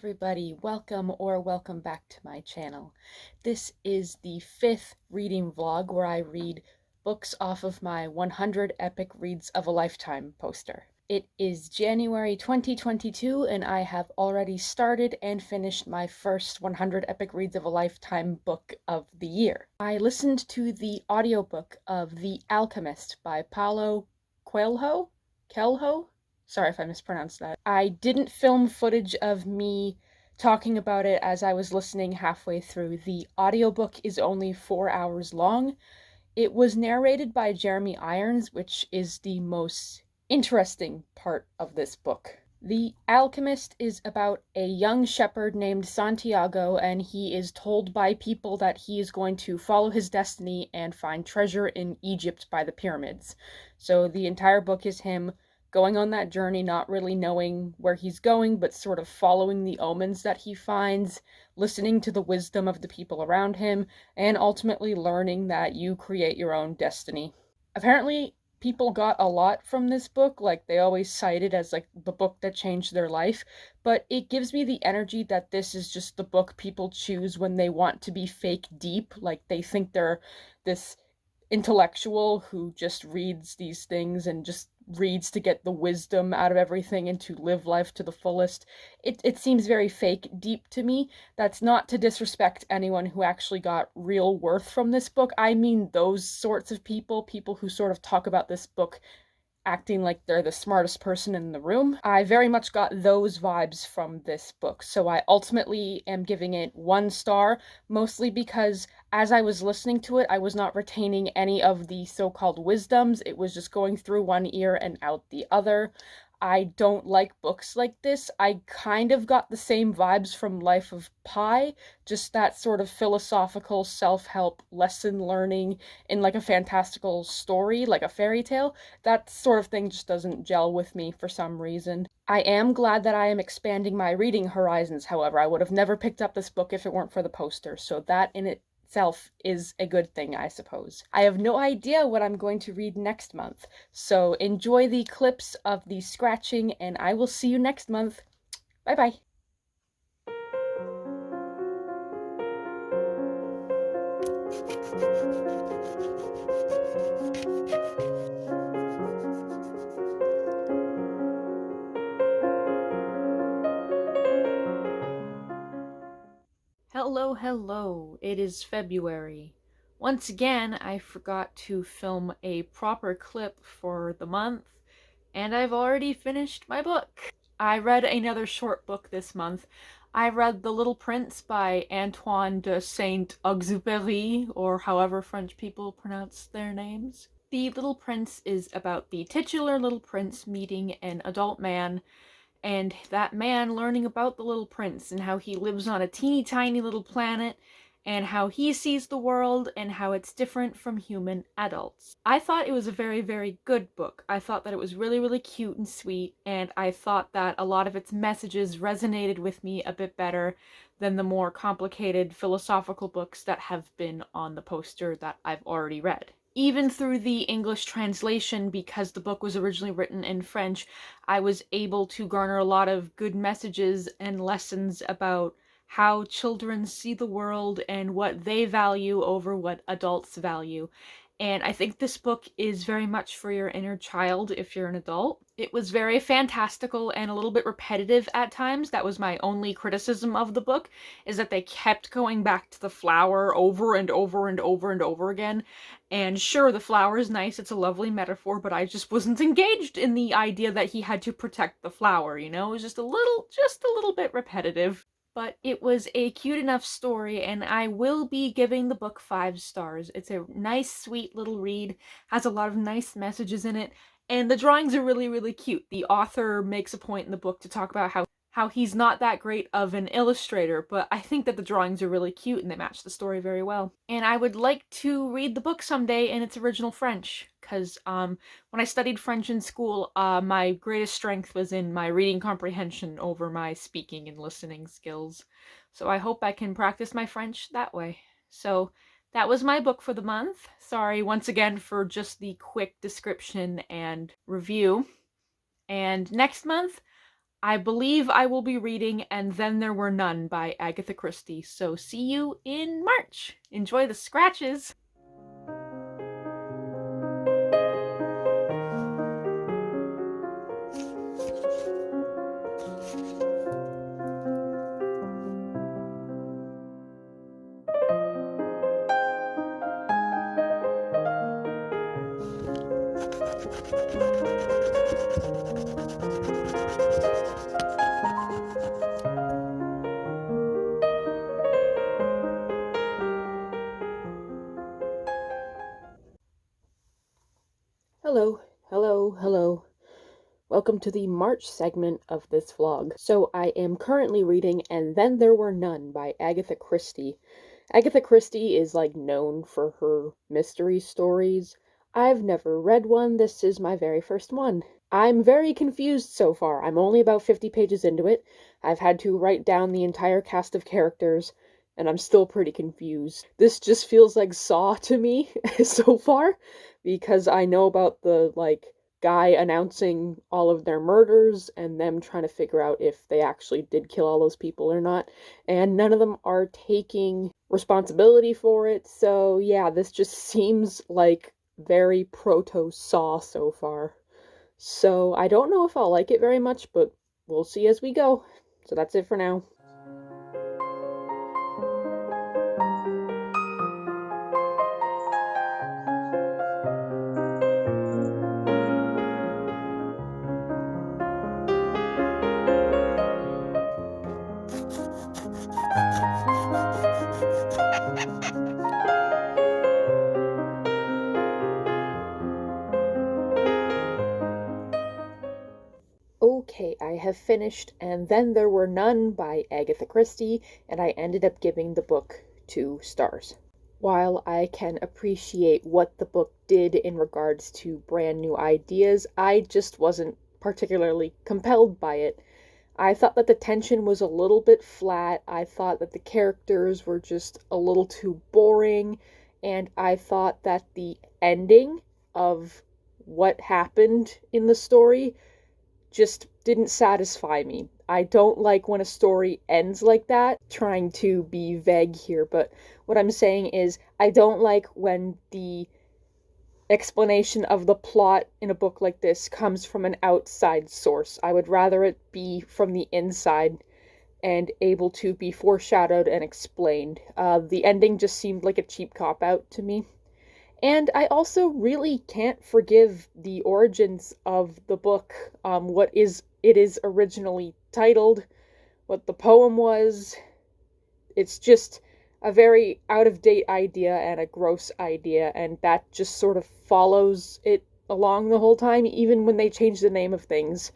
everybody, welcome back to my channel. This is the 5th reading vlog where I read books off of my 100 Epic Reads of a Lifetime poster. It is January 2022 and I have already started and finished my first 100 Epic Reads of a Lifetime book of the year. I listened to the audiobook of The Alchemist by Paulo Coelho? Sorry if I mispronounced that. I didn't film footage of me talking about it as I was listening halfway through. The audiobook is only 4 hours long. It was narrated by Jeremy Irons, which is the most interesting part of this book. The Alchemist is about a young shepherd named Santiago, and he is told by people that he is going to follow his destiny and find treasure in Egypt by the pyramids. So the entire book is him going on that journey, not really knowing where he's going, but sort of following the omens that he finds, listening to the wisdom of the people around him, and ultimately learning that you create your own destiny. Apparently, people got a lot from this book, like they always cite it as like the book that changed their life, but it gives me the energy that this is just the book people choose when they want to be fake deep, like they think they're this intellectual who just reads these things and just reads to get the wisdom out of everything and to live life to the fullest. It seems very fake deep to me. That's not to disrespect anyone who actually got real worth from this book. I mean those sorts of people who sort of talk about this book acting like they're the smartest person in the room. I very much got those vibes from this book, so I ultimately am giving it 1 star, mostly because as I was listening to it, I was not retaining any of the so-called wisdoms. It was just going through one ear and out the other. I don't like books like this. I kind of got the same vibes from Life of Pi, just that sort of philosophical self-help lesson learning in like a fantastical story, like a fairy tale. That sort of thing just doesn't gel with me for some reason. I am glad that I am expanding my reading horizons, however. I would have never picked up this book if it weren't for the poster, so that in itself is a good thing, I suppose. I have no idea what I'm going to read next month, so enjoy the clips of the scratching, and I will see you next month. Bye-bye. Hello, it is February. Once again, I forgot to film a proper clip for the month, and I've already finished my book. I read another short book this month. I read The Little Prince by Antoine de Saint-Exupery, or however French people pronounce their names. The Little Prince is about the titular little prince meeting an adult man, and that man learning about the little prince and how he lives on a teeny tiny little planet and how he sees the world and how it's different from human adults. I thought it was a very, very good book. I thought that it was really, really cute and sweet, and I thought that a lot of its messages resonated with me a bit better than the more complicated philosophical books that have been on the poster that I've already read. Even through the English translation, because the book was originally written in French, I was able to garner a lot of good messages and lessons about how children see the world and what they value over what adults value. And I think this book is very much for your inner child if you're an adult. It was very fantastical and a little bit repetitive at times. That was my only criticism of the book, is that they kept going back to the flower over and over and over and over again. And sure, the flower is nice, it's a lovely metaphor, but I just wasn't engaged in the idea that he had to protect the flower, you know? It was just a little bit repetitive. But it was a cute enough story, and I will be giving the book 5 stars. It's a nice, sweet little read, has a lot of nice messages in it, and the drawings are really, really cute. The author makes a point in the book to talk about how he's not that great of an illustrator, but I think that the drawings are really cute and they match the story very well. And I would like to read the book someday in its original French, because when I studied French in school, my greatest strength was in my reading comprehension over my speaking and listening skills. So I hope I can practice my French that way. So that was my book for the month. Sorry once again for just the quick description and review. And next month, I believe I will be reading And Then There Were None by Agatha Christie, so see you in March! Enjoy the scratches! Hello. Welcome to the March segment of this vlog. So I am currently reading And Then There Were None by Agatha Christie. Agatha Christie is known for her mystery stories. I've never read one. This is my very first one. I'm very confused so far. I'm only about 50 pages into it. I've had to write down the entire cast of characters, and I'm still pretty confused. This just feels like Saw to me so far, because I know about the, guy announcing all of their murders and them trying to figure out if they actually did kill all those people or not, and none of them are taking responsibility for it. So yeah, this just seems like very proto-Saw so far. So I don't know if I'll like it very much, but we'll see as we go. So that's it for now. Okay, I have finished And Then There Were None by Agatha Christie, and I ended up giving the book 2 stars. While I can appreciate what the book did in regards to brand new ideas, I just wasn't particularly compelled by it. I thought that the tension was a little bit flat, I thought that the characters were just a little too boring, and I thought that the ending of what happened in the story just didn't satisfy me. I don't like when a story ends like that. Trying to be vague here, but what I'm saying is I don't like when the explanation of the plot in a book like this comes from an outside source. I would rather it be from the inside and able to be foreshadowed and explained. The ending just seemed like a cheap cop-out to me. And I also really can't forgive the origins of the book, what it is originally titled, what the poem was. It's just a very out-of-date idea and a gross idea, and that just sort of follows it along the whole time, even when they change the name of things.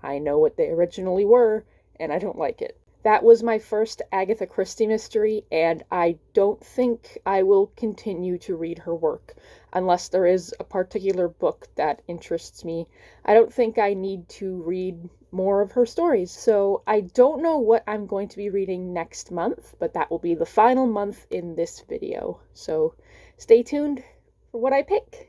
I know what they originally were, and I don't like it. That was my first Agatha Christie mystery, and I don't think I will continue to read her work unless there is a particular book that interests me. I don't think I need to read more of her stories, so I don't know what I'm going to be reading next month, but that will be the final month in this video. So stay tuned for what I pick.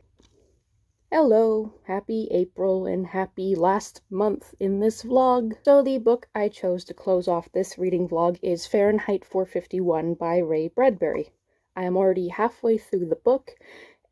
Hello, happy April and happy last month in this vlog. So the book I chose to close off this reading vlog is Fahrenheit 451 by Ray Bradbury. I am already halfway through the book,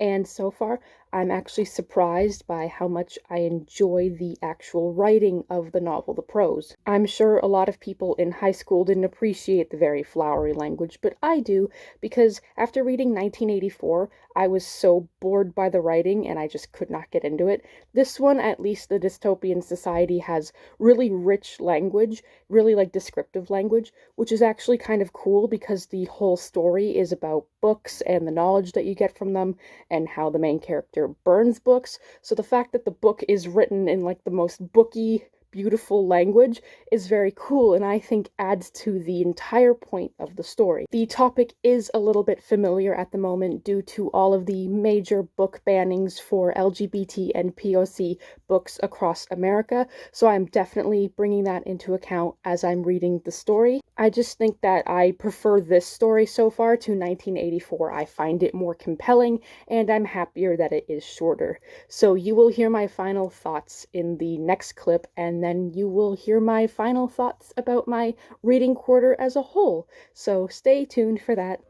and so far I'm actually surprised by how much I enjoy the actual writing of the novel, the prose. I'm sure a lot of people in high school didn't appreciate the very flowery language, but I do, because after reading 1984, I was so bored by the writing and I just could not get into it. This one, at least the dystopian society has really rich language, really descriptive language, which is actually kind of cool because the whole story is about books and the knowledge that you get from them and how the main character burns books. So the fact that the book is written in the most booky, beautiful language is very cool, and I think adds to the entire point of the story. The topic is a little bit familiar at the moment due to all of the major book bannings for LGBT and POC books across America, so I'm definitely bringing that into account as I'm reading the story. I just think that I prefer this story so far to 1984. I find it more compelling, and I'm happier that it is shorter. So you will hear my final thoughts in the next clip, and then you will hear my final thoughts about my reading quarter as a whole. So stay tuned for that.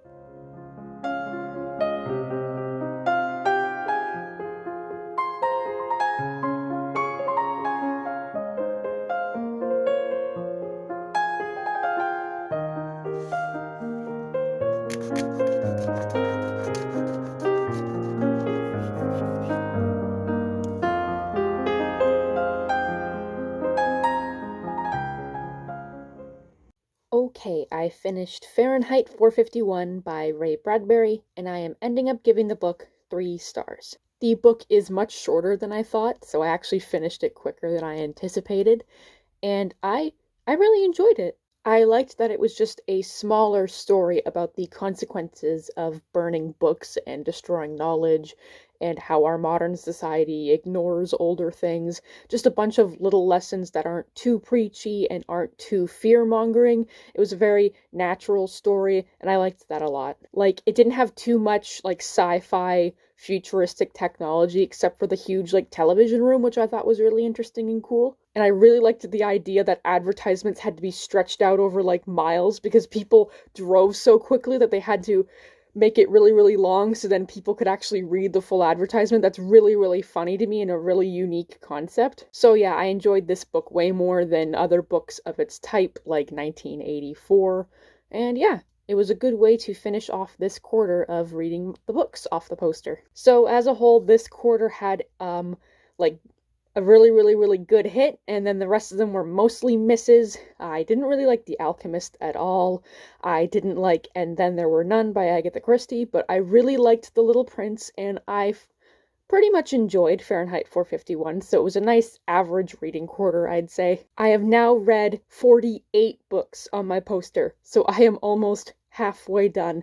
Okay, I finished Fahrenheit 451 by Ray Bradbury, and I am ending up giving the book 3 stars. The book is much shorter than I thought, so I actually finished it quicker than I anticipated, and I really enjoyed it. I liked that it was just a smaller story about the consequences of burning books and destroying knowledge and how our modern society ignores older things. Just a bunch of little lessons that aren't too preachy and aren't too fear-mongering. It was a very natural story, and I liked that a lot. Like, it didn't have too much, like, sci-fi futuristic technology except for the huge, like, television room, which I thought was really interesting and cool. And I really liked the idea that advertisements had to be stretched out over, like, miles because people drove so quickly that they had to make it really, really long so then people could actually read the full advertisement. That's really, really funny to me and a really unique concept. So yeah, I enjoyed this book way more than other books of its type, like 1984. And yeah, it was a good way to finish off this quarter of reading the books off the poster. So as a whole, this quarter had like a really, really, really good hit, and then the rest of them were mostly misses. I didn't really like The Alchemist at all. I didn't like And Then There Were None by Agatha Christie, but I really liked The Little Prince, and I pretty much enjoyed Fahrenheit 451, so it was a nice average reading quarter, I'd say. I have now read 48 books on my poster, so I am almost halfway done.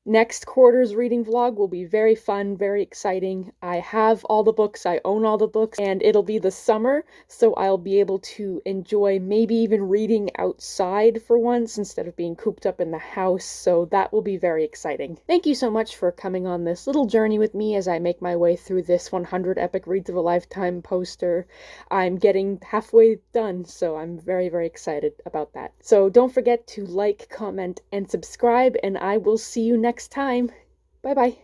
Next quarter's reading vlog will be very fun, very exciting. I have all the books, I own all the books, and it'll be the summer, so I'll be able to enjoy maybe even reading outside for once instead of being cooped up in the house, so that will be very exciting. Thank you so much for coming on this little journey with me as I make my way through this 100 Epic Reads of a Lifetime poster. I'm getting halfway done, so I'm very, very excited about that. So don't forget to like, comment, and subscribe, and I will see you next time. Bye bye.